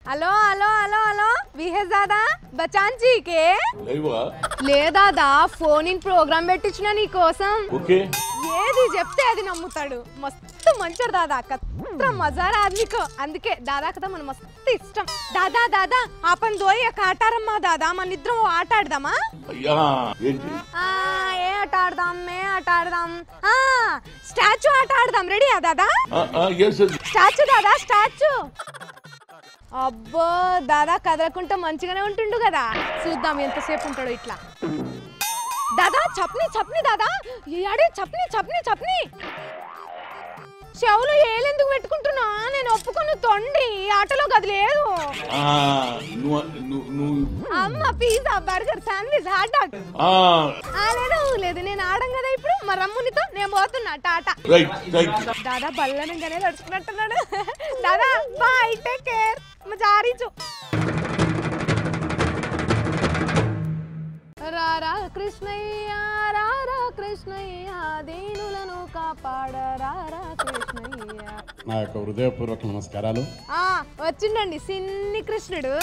hello hello hello hello విహేజ్ దాదా బచాన్ G కే లే దాదా phone in programme పెట్టించిన నీ కోసం ఏది చెప్తే అది నమ్ముతాడు మస్తు మంచోడు దాదా కత్ర మజారా ఆద్మీకో అందుకే దాదా కదా మన మస్తు ఇష్టం దాదా దాదా ఆపన్ దోయి ఆటారమ్మా దాదా మన ఇద్దరం ఆట ఆడదామా ఏ ఆట ఆడదాం మే ఆట ఆడదాం స్టాచ్యూ ఆట ఆడదాం రెడీయా దాదా స్టాచ్యూ దాదా స్టాచ్యూ అబ్బో దాదా కదలకుంటే మంచిగానే ఉంటుండు కదా చూద్దాం ఎంతసేపు ఉంటాడో ఇట్లా దాదా చప్ని చప్ని దాదా అడే చప్ని చప్ని చప్ని చెవులు ఏలెందుకు పెట్టుకుంటున్నా నేను ఒప్పుకొని తొండి ఆటలో గది లేదు అమ్మ pizza burger sandwich hot dog లేదు లేదు నేను ఆడం కదా ఇప్పుడు మా రమ్మునితో నేను పోతున్నా టాటా దాదా బల్లనంగానే నడుచుకున్నట్టున్నాడు దాదా బాయ్ టేక్ కేర్ జారీచు రారా కృష్ణయ్య రారా కృష్ణయ్య దీనులను కాపాడరారా కృష్ణయ్య నా యొక్క హృదయపూర్వక నమస్కారాలు వచ్చిండండి సిన్ని కృష్ణుడు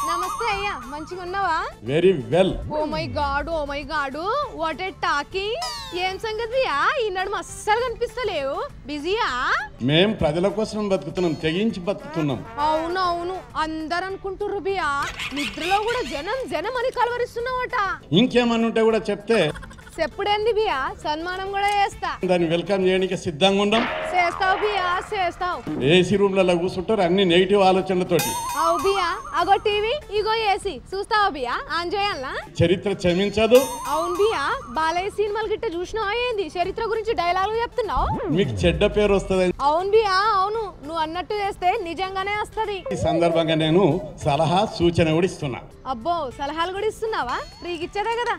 నమస్తే అయ్యా మంచిగా ఉన్నావా very well oh my god what a talking ఏం సంగతియా ఈనాడు అస్సలు కనిపిస్తలేవు బిజీయా మేం ప్రజల కోసం బతుకుతున్నాం తెగించి బతుకుతున్నాం అవునవును అందరు అనుకుంటుర్రు బియా నిద్రలో కూడా జనం జనం అని కలవరిస్తున్నావట ఇంకేమన్నా ఉంటే కూడా చెప్తే చెప్పుడేంది బియా సన్మానం కూడా చేస్తా దాన్ని వెల్కమ్ చేయడానికి సిద్ధంగా ఉండం చేస్తావు బియా చేస్తావు ఏసీ రూమ్లలో కూర్చుంటారు అన్ని నెగిటివ్ ఆలోచనలతోటి అవు బియా అగో టీవీ ఇగో ఏసీ చూస్తావా బియా ఆన్ చేయాలనా చరిత్ర క్షమించదు అవును బియా బాలయ్య సినిమాలు గిట్ట చూసినావా ఏంది చరిత్ర గురించి డైలాగులు చెప్తున్నావు మీకు చెడ్డ పేరు వస్తుంది అవును బియా అవును నువ్వు అన్నట్టు చేస్తే నిజంగానే వస్తది ఈ సందర్భంగా నేను సలహా సూచన కూడా ఇస్తున్నా అబ్బో సలహాలు కూడా ఇస్తున్నావా ఫ్రీకి ఇచ్చేదే కదా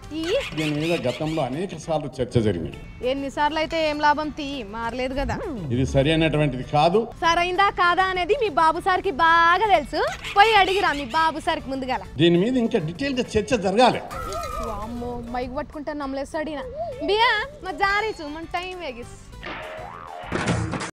దీని మీద గతంలో అనేక సార్లు చర్చ జరిగింది ఎన్నిసార్లు అయితే ఏం లాభం మారలేదు కదా ఇది సరి అయినటువంటిది కాదు సరైందా కాదా అనేది మీ బాబు సార్కి బాగా తెలుసు పోయి అడిగిరా మీ బాబు సార్కి ముందుగాల దీని మీద ఇంకా డీటెయిల్ గా చర్చ జరగాలి మైక్ పట్టుకుంటా నమ్మలేస్తాడినా బియా మా జారీచు మన టైం వేగిస్